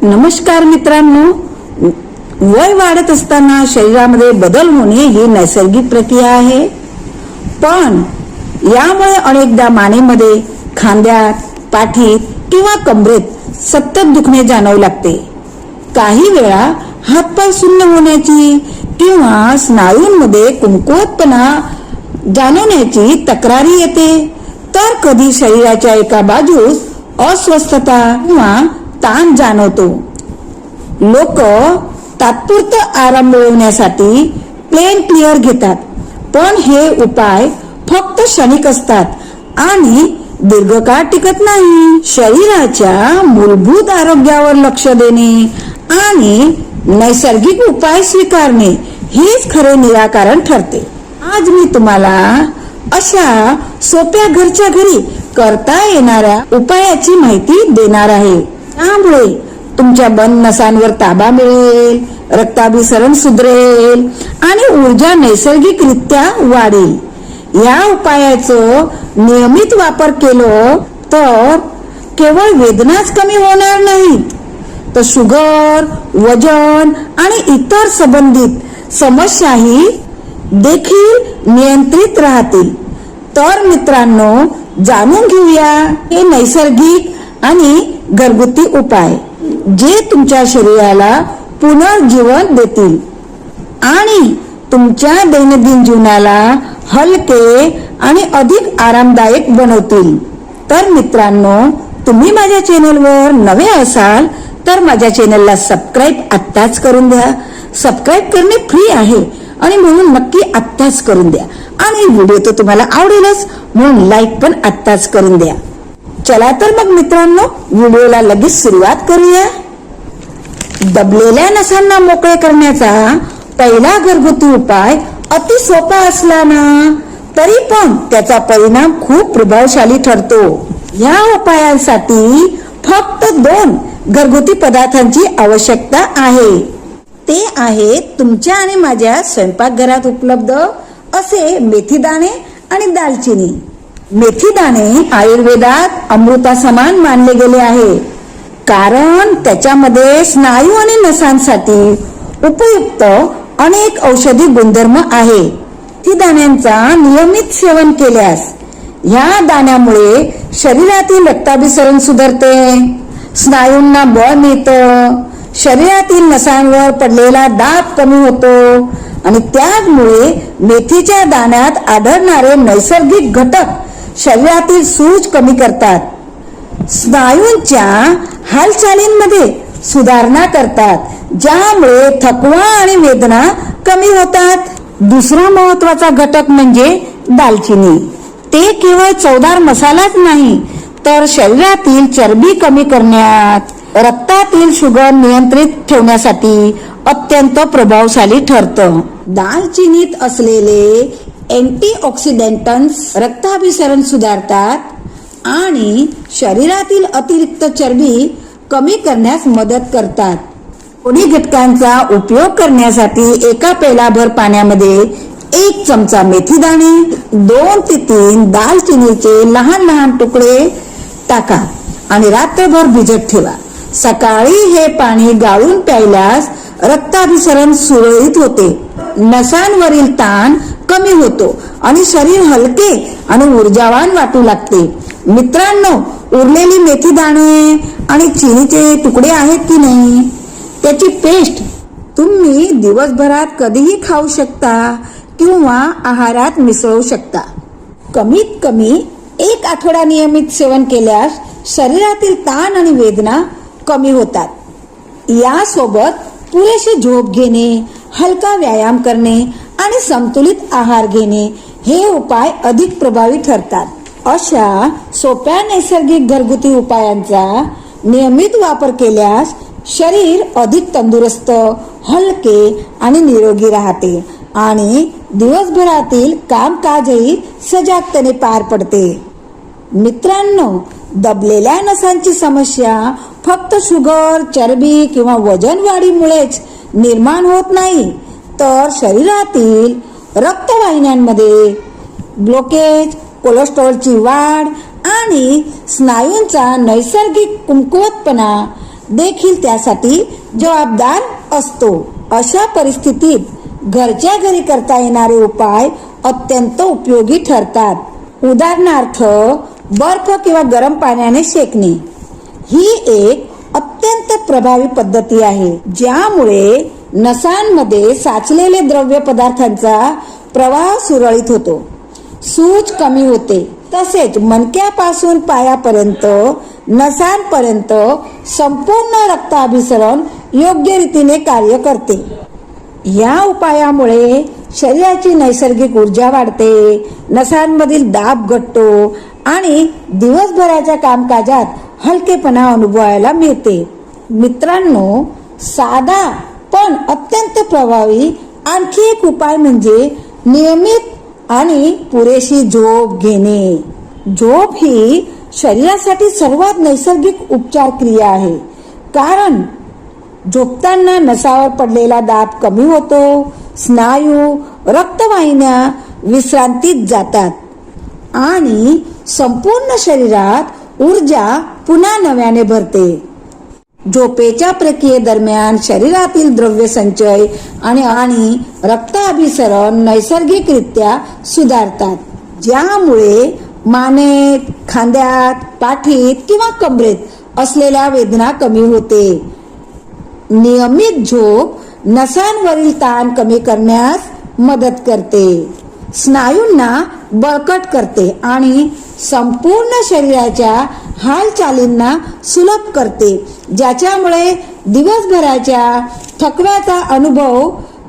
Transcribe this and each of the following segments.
नमस्कार मित्रांनो, वय वाढत असताना शरीरामध्ये बदल होणे ही नैसर्गिक प्रक्रिया आहे. पण यामुळे अनेकदा मानेमध्ये, खांद्यात, पाठीत किंवा कमरेत सतत दुखणे जाणवू लागते. काही वेळा हातपाय सुन्न होण्याची किंवा स्नायूंमध्ये कमकुवतपणा जाणवण्याची तक्रारी येते. तर कधी शरीराच्या एका बाजूस अस्वस्थता किंवा ताण जाणवतो. लोक तात्पुरता आराम मिळवण्यासाठी पेन क्लिअर घेतात, पण हे उपाय फक्त क्षणिक असतात आणि दीर्घकाळ टिकत नाही. शरीराच्या मूलभूत आरोग्यावर लक्ष देणे आणि नैसर्गिक उपाय स्वीकारणे हेच खरे निराकरण ठरते. आज मी तुम्हाला अशा सोप्या घरच्या घरी करता येणाऱ्या उपायाची माहिती देणार आहे. त्यामुळे तुमच्या बंद नसांवर ताबा मिळेल, रक्ताभिसरण सुधरेल आणि ऊर्जा नैसर्गिकरित्या वाढेल. या उपायाचं नियमित वापर केलं तर केवळ वेदनाच कमी होणार नाहीत, तर शुगर, वजन आणि इतर संबंधित समस्याही देखील नियंत्रित राहतील. तर मित्रांनो, जाणून घेऊया हे नैसर्गिक आणि घरगुती उपाय जे तुमच्या शरीराला पुनर्जीवन देतील आणि तुमच्या दैनंदिन जीवनाला हलके आणि अधिक आरामदायक बनवतील. तर मित्रांनो, तुम्ही माझ्या चॅनलवर नवे असाल तर माझ्या चॅनलला सबस्क्राईब आत्ताच करून द्या. सबस्क्राईब करणे फ्री आहे आणि म्हणून नक्की आत्ताच करून द्या. आणि व्हिडिओ तर तुम्हाला आवडेलच, म्हणून लाईक पण आत्ताच करून द्या. चला तर मग मित्रांनो, व्हिडिओला लगेच सुरुवात करूया. दबलेल्या नसांना मोकळे करण्याचा पहिला घरगुती उपाय अति सोपा असला ना तरी पण त्याचा परिणाम खूप प्रभावशाली ठरतो. या उपायांसाठी फक्त 2 घरगुती पदार्थांची आवश्यकता आहे. ते आहेत तुमच्या आणि माझ्या स्वयंपाकघरात उपलब्ध असे मेथी दाणे आणि दालचिनी. मेथी दाणे आयुर्वेदात अमृतासमान मानले गेले आहे, कारण त्याच्यामध्ये स्नायू आणि नसांसाठी उपयुक्त अनेक औषधी गुणधर्म आहे. मेथी दाण्यांचा नियमित सेवन केल्यास ह्या दाण्यामुळे शरीरातील रक्ताभिसरण सुधारते, स्नायूंना बळ मिळतं, शरीरातील नसांवर पडलेला दाब कमी होतो आणि त्यामुळे मेथीच्या दाण्यात आढळणारे नैसर्गिक घटक शरीरातील सूज कमी करतात, स्नायूंच्या हालचालींमध्ये सुधारणा करतात, ज्यामुळे थकवा आणि वेदना कमी होतात. दुसरा महत्वाचा घटक म्हणजे दालचिनी. ते केवळ चवदार मसालाच नाही, तर शरीरातील चरबी कमी करण्यात, रक्तातील शुगर नियंत्रित ठेवण्यासाठी अत्यंत प्रभावशाली ठरतं. दालचिनीत असलेले अँटीऑक्सिडंट्स रक्ताभिसरण सुधारतात आणि शरीरातील अतिरिक्त चरबी कमी करण्यास मदत करतात. पुढील घटकांचा उपयोग करण्यासाठी एका पेलाभर पाण्यामध्ये 1 चमचा मेथी दाणे, 2 ते 3 दालचिनीचे लहान लहान तुकडे टाका आणि रात्रभर भिजत ठेवा. सकाळी हे पाणी गाळून प्यायल्यास रक्ताभिसरण सुरळीत होते, नसांवरील ताण कमी होतो आणि शरीर हलके आणि ऊर्जावान वाटू लागते. मित्रांनो, उरलेली मेथी दाणे आणि चिनीचे तुकडे आहेत की नाही, त्याची पेस्ट तुम्ही दिवसभरात कधीही खाऊ शकता किंवा आहारात मिसळू शकता. कमीत कमी 1 आठवडा नियमित सेवन केल्यास शरीरातील ताण आणि वेदना कमी होतात. यासोबत पुरेशी झोप घेणे, हलका व्यायाम करणे आणि संतुलित आहार घेणे हे उपाय अधिक प्रभावी ठरतात. अशा सोप्या नैसर्गिक घरगुती उपायांचा नियमित वापर केल्यास शरीर अधिक तंदुरुस्त, हलके आणि निरोगी राहते आणि दिवसभरातील कामकाजही सजागतेने पार पडते. मित्रांनो, दबलेल्या नसांची समस्या फक्त शुगर, चरबी किंवा वजन वाढीमुळेच निर्माण होत नाही, तर शरीरातील रक्तवाहिन्यांमध्ये ब्लॉकेज, कोलेस्ट्रॉलची वाढ आणि स्नायूंचा नैसर्गिक कमकुवतपणा देखील त्यासाठी जबाबदार असतो. अशा परिस्थितीत घरच्या घरी करता येणारे उपाय अत्यंत उपयोगी ठरतात. उदाहरणार्थ बर्फ किंवा गरम पाण्याने शेकणे ही एक अत्यंत प्रभावी पद्धती आहे, ज्यामुळे नसांमध्ये साचलेले द्रव्य पदार्थांचा प्रवाह सुरळीत होतो, सूज कमी होते. तसेच मणक्यापासून पायापर्यंत नसांपर्यंत संपूर्ण रक्ताभिसरण योग्य रीतीने कार्य करते. या उपायामुळे शरीराची नैसर्गिक ऊर्जा वाढते, नसांमधील दाब घटतो आणि दिवसभराच्या कामकाजात हलकेपणा अनुभवायला मिळते. मित्रांनो, साधा पण अत्यंत प्रभावी आणखी एक उपाय म्हणजे नियमित आणि पुरेशी झोप घेणे. झोप ही शरीरासाठी सर्वात नैसर्गिक उपचार क्रिया आहे, कारण झोपताना नसावर पडलेला दाब कमी होतो, स्नायू, रक्तवाहिन्या विश्रांतीत जातात आणि संपूर्ण शरीरात ऊर्जा पुन्हा नव्याने भरते. झोपेच्या प्रक्रियेदरम्यान शरीरातील द्रव्य संचय आणि रक्ताभिसरण नैसर्गिकरित्या सुधारतात, ज्यामुळे मानेत, खांद्यात, पाठीत किंवा कमरेत असलेल्या वेदना कमी होते. नियमित झोप नसांवरील ताण कमी करण्यास मदत करते, स्नायूंना बळकट करते आणि संपूर्ण शरीराच्या हालचालींना सुलभ करते, ज्याच्यामुळे दिवसभराच्या थकव्याचा अनुभव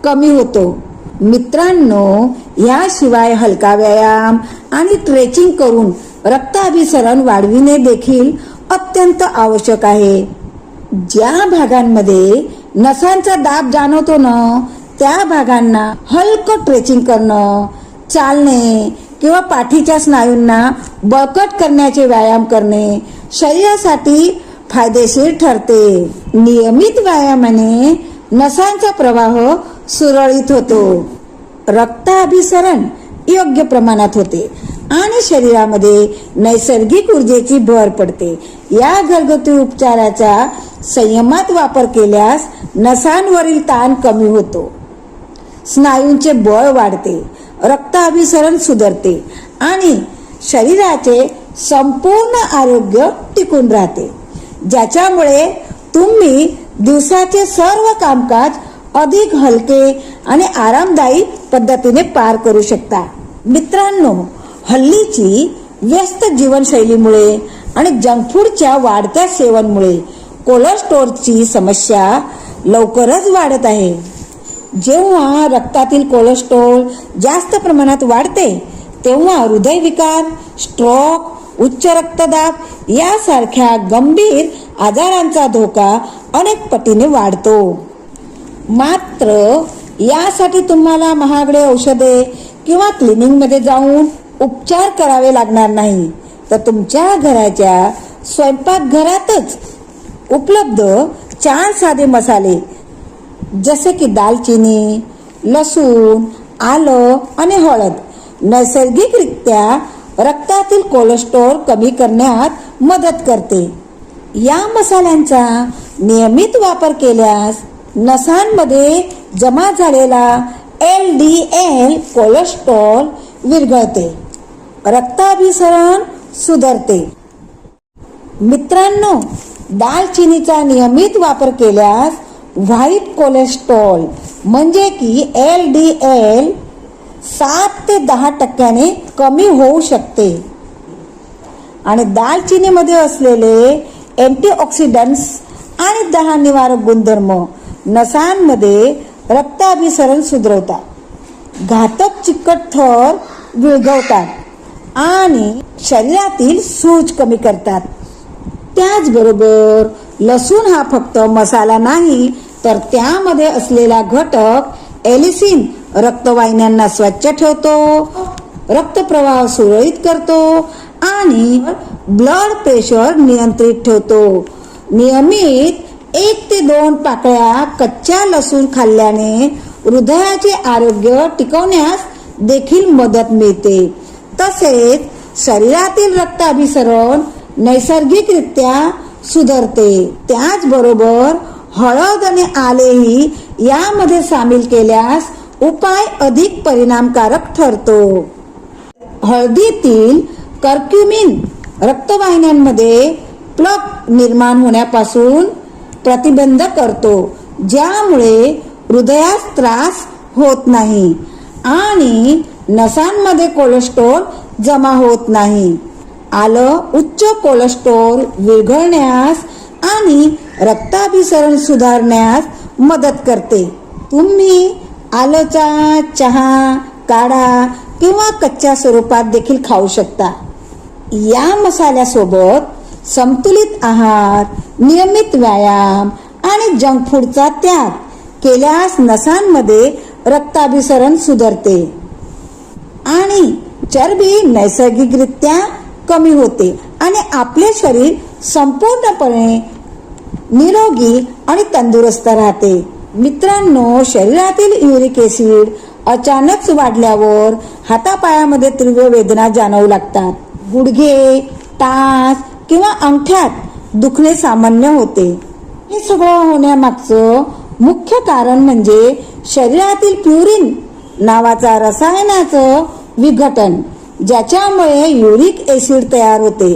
कमी होतो. मित्रांनो, याशिवाय हलका व्यायाम आणि स्ट्रेचिंग करून रक्ताभिसरण वाढविणे देखील अत्यंत आवश्यक आहे. ज्या भागांमध्ये नसांचा दाब जाणवतो ना, त्या भागांना हलकं स्ट्रेचिंग करणं, चालणे किंवा पाठीच्या स्नायूंना बळकट करण्याचे व्यायाम करणे शरीरासाठी फायदेशीर ठरते. नियमित व्यायामाने नसांचा प्रवाह सुरळीत होतो, रक्ताभिसरण योग्य प्रमाणात होते आणि शरीरामध्ये नैसर्गिक ऊर्जेची भर पडते. या घरगुती उपचाराचा संयमात वापर केल्यास नसांवरील ताण कमी होतो, स्नायूंचे बळ वाढते, रक्ताभिसरण सुधारते आणि शरीराचे संपूर्ण आरोग्य टिकून राहते, ज्याच्यामुळे तुम्ही दिवसाचे सर्व कामकाज अधिक हलके आणि आरामदायी पद्धतीने पार करू शकता. मित्रांनो, हल्लीची व्यस्त जीवनशैलीमुळे आणि जंक फूडच्या वाढत्या सेवनामुळे कोलेस्टेरॉलची समस्या लवकरच वाढत आहे. जेव्हा रक्तातील कोलेस्टेरॉल जास्त प्रमाणात वाढते, तेव्हा हृदयविकार, स्ट्रोक, उच्च रक्तदाब यासारख्या गंभीर आजारांचा धोका अनेक पटीने वाढतो. मात्र यासाठी तुम्हाला महागडे औषधे किंवा क्लिनिकमध्ये जाऊन उपचार करावे लागणार नाही, तर तुमच्या घराच्या स्वयंपाकघरातच उपलब्ध 4 साधे मसाले जसे की दालचिनी, लसूण, आलं आणि हळद नैसर्गिकरित्या रक्तातील कोलेस्टेरॉल कमी करण्यात मदत करते. या मसाल्यांचा नियमित वापर केल्यास नसांमध्ये जमा झालेला LDL कोलेस्टेरॉल विरघळते, रक्ताभिसरण सुधारते. मित्रांनो, दालचिनीचा नियमित वापर केल्यास व्हाईट कोलेस्टेरॉल म्हणजे की LDL 7 ते 10% कमी होऊ शकते आणि दालचिनीमध्ये असलेले अँटीऑक्सिडंट्स आणि दहा निवारक गुणधर्म नसांमध्ये रक्ताभिसरण सुधारवतात, घातक चिकट थर विरघळतात आणि शरीरातील सूज कमी करतात. त्याचबरोबर लसूण हा फक्त मसाला नाही, तर त्यामध्ये असलेला घटक एलिसिन रक्तवाहिन्यांना स्वच्छ ठेवतो, रक्तप्रवाह सुरळीत करतो आणि ब्लड प्रेशर नियंत्रित ठेवतो. नियमित 1 ते 2 पाकळ्या कच्च्या लसूण खाल्ल्याने हृदयाचे आरोग्य टिकवण्यास देखील मदत मिळते. तसेच शरीरातील रक्ताभिसरण नैसर्गिकरित्या सुधारते. त्याचबरोबर हळद आणि आलेही यामध्ये सामील केल्यास उपाय अधिक परिणामकारक ठरतो. हळदीतील कर्क्युमिन रक्तवाहिन्यांमध्ये प्लग निर्माण होण्यापासून प्रतिबंध करतो, ज्यामुळे हृदयास त्रास होत नाही आणि नसांमध्ये कोलेस्ट्रॉल जमा होत नाही. आलं उच्च कोलेस्ट्रॉल विरघळण्यास आणि रक्ताभिसरण सुधारण्यास मदत करते. तुम्ही आलंचा चहा, काढा किंवा कच्च्या स्वरूपात देखील खाऊ शकता. या मसाल्यासोबत समतोलित आहार, नियमित व्यायाम आणि जंक फूडचा त्याग केल्यास नसांमध्ये रक्ताभिसरण सुधारते आणि चरबी नैसर्गिकरित्या कमी होते आणि आपले शरीर संपूर्णपणे निरोगी आणि तंदुरुस्त राहते. मित्रांनो, शरीरातील युरिक ऍसिड अचानक वाढल्यावर हातापायामध्ये तीव्र वेदना जाणवू लागतात. गुडघे, टाच किंवा अंगठ्यात दुखणे सामान्य होते. हे सगळं होण्यामागचं मुख्य कारण म्हणजे शरीरातील प्युरिन नावाचा रसायनाचं विघटन, ज्याच्यामुळे युरिक ऍसिड तयार होते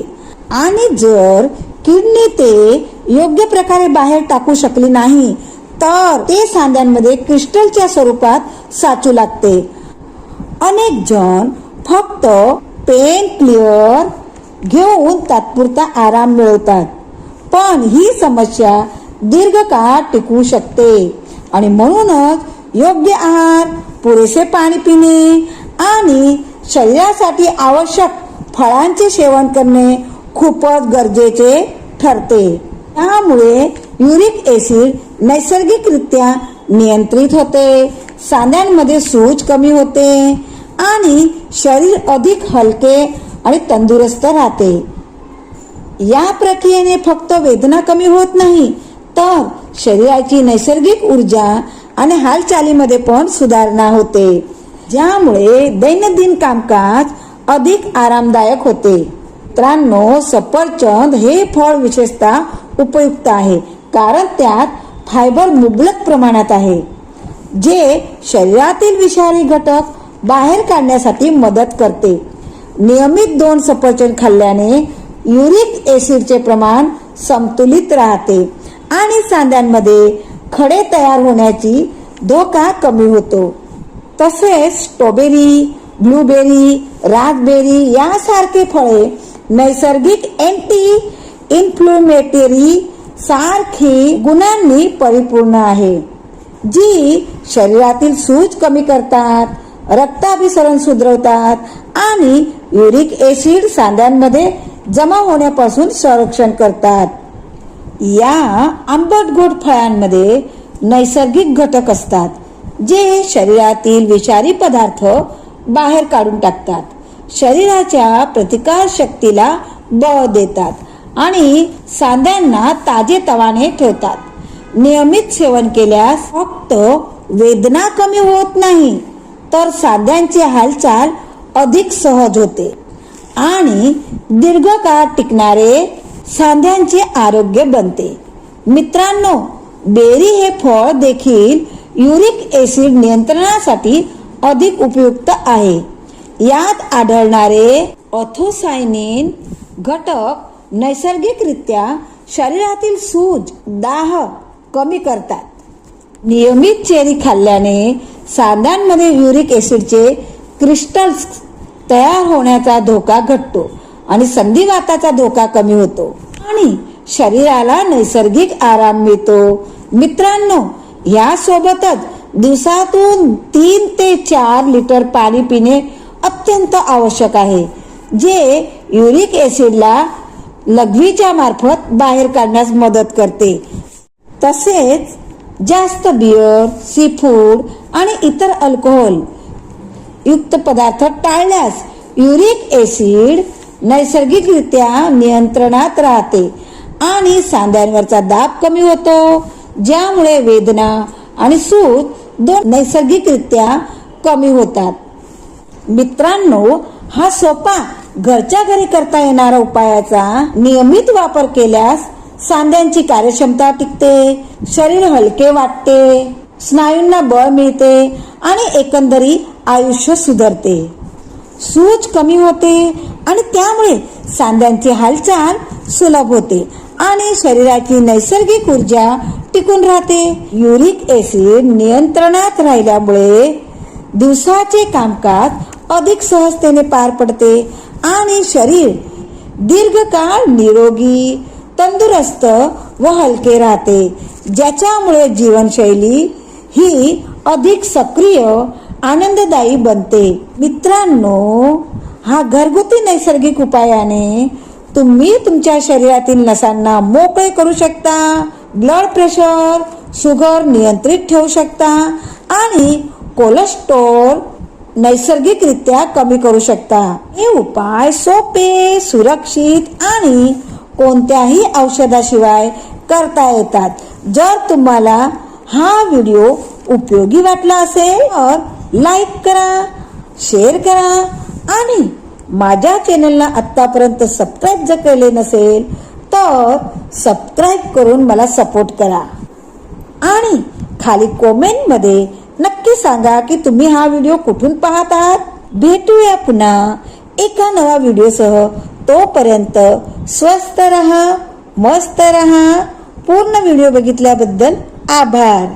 आणि जर किडनी ते योग्य प्रकारे बाहेर टाकू शकली नाही तर ते सांध्यांमध्ये क्रिस्टलच्या स्वरूपात साचू लागते. अनेक जण फक्त पेन क्लिअर घेऊन तात्पुरता आराम मिळवतात, पण ही समस्या दीर्घकाळ टिकू शकते आणि म्हणूनच योग्य आहार, पुरेसे पाणी पिणे आणि शरीरासाठी आवश्यक फळांचे सेवन करणे खूपच गरजेचे ठरते. त्यामुळे युरिक ऍसिड नैसर्गिकरित्या नियंत्रित होते, सांध्यांमध्ये सूज कमी होते आणि शरीर अधिक हलके आणि तंदुरुस्त राहते. या प्रक्रियेने फक्त वेदना कमी होत नाही तर शरीराची नैसर्गिक ऊर्जा आणि हालचालीमध्ये पण सुधारणा होते, ज्यामुळे दैनंदिन कामकाज अधिक आरामदायक होते. मित्रांनो, सफरचंद हे फळ विशेषतः उपयुक्त आहे कारण त्यात फायबर मुबलक प्रमाणात आहे, जे शरीरातील विषारी घटक बाहेर काढण्यासाठी मदत करते. नियमित 2 सफरचंद खाल्ल्याने युरिक ऍसिडचे प्रमाण समतोलित राहते आणि सांध्यांमध्ये खडे तयार होण्याची धोका कमी होतो. तसेच स्ट्रॉबेरी, ब्लूबेरी, रास्पबेरी यासारखे फळे नैसर्गिक अँटी इन्फ्लेमेटरी सारखी गुणांनी परिपूर्ण आहे, जी शरीरातील सूज कमी करतात, रक्ताभिसरण सुधारतात आणि युरिक ऍसिड सांध्यांमध्ये जमा होण्यापासून संरक्षण करतात. या आंबट गोड फळांमध्ये नैसर्गिक घटक असतात, जे शरीरातील विषारी पदार्थ बाहेर काढून टाकतात, शरीराच्या प्रतिकार शक्तीला बळ देतात आणि सांध्यांना ताजेतवाने ठेवतात. नियमित सेवन केल्यास फक्त वेदना कमी होत नाही तर सांध्यांची हालचाल अधिक सहज होते आणि दीर्घकाळ टिकणारे सांध्यांचे आरोग्य बनते. मित्रांनो, बेरी हे फळ देखील युरिक ऍसिड नियंत्रणासाठी अधिक उपयुक्त आहे. यात आढळणारे अँथोसायनिन घटक नैसर्गिकरित्या शरीरातील सूज, दाह कमी करतात. नियमित चेरी खाल्ल्याने सांध्यांमध्ये युरिक ऍसिडचे क्रिस्टल्स तयार होण्याचा धोका घटतो आणि संधिवाताचा धोका कमी होतो आणि शरीराला नैसर्गिक आराम मिळतो. मित्रांनो, यासोबतच दिवसातून 3 ते 4 लिटर पाणी पिणे अत्यंत आवश्यक आहे, जे युरिक ऍसिडला लघवीच्या मार्फत बाहेर काढण्यास मदत करते. तसेच जास्त बियर, सी फूड आणि इतर अल्कोहोल युक्त पदार्थ टाळल्यास युरिक ऍसिड नैसर्गिकरित्या नियंत्रणात राहते आणि सांध्यांवरचा दाब कमी होतो, ज्यामुळे वेदना आणि सूज दोन नैसर्गिकरित्या कमी होतात. मित्रांनो, हा सोपा घरच्या घरी करता येणारा उपायाचा नियमित वापर केल्यास सांध्यांची कार्यक्षमता टिकते, शरीर हलके वाटते, स्नायूंना बळ मिळते आणि एकंदरी आयुष्य सुधारते. सूज कमी होते आणि त्यामुळे सांध्यांची हालचाल सुलभ होते आणि शरीराची नैसर्गिक ऊर्जा टिकून राहते. युरिक ऍसिड नियंत्रणात राहिल्यामुळे दिवसाचे कामकाज अधिक सहजतेने पार पडते आणि शरीर दीर्घकाळ निरोगी, तंदुरुस्त व हलके राहते, ज्याच्यामुळे जीवनशैली ही अधिक सक्रिय, आनंददायी बनते. मित्रांनो, हा घरगुती नैसर्गिक उपायाने तुम्ही तुमच्या शरीरातील नसांना मोकळे करू शकता, ब्लड प्रेशर, शुगर नियंत्रित ठेवू शकता आणि कोलेस्ट्रॉल नैसर्गिकरित्या कमी करू शकता. हे उपाय सोपे, सुरक्षित आणि कोणत्याही औषधाशिवाय करता येतात. जर तुम्हाला हा व्हिडिओ उपयोगी वाटला असेल तर लाईक करा, शेअर करा आणि माझ्या चॅनलला आतापर्यंत सबस्क्राईब जर केले नसेल तर सबस्क्राईब करून मला सपोर्ट करा आणि खाली कमेंटमध्ये नक्की सांगा की तुम्ही हा व्हिडिओ कुठून पाहत आहात. भेटूया पुन्हा एका नवा व्हिडिओसह. तोपर्यंत स्वस्थ रहा, मस्त रहा. पूर्ण व्हिडिओ बघितल्याबद्दल आभार.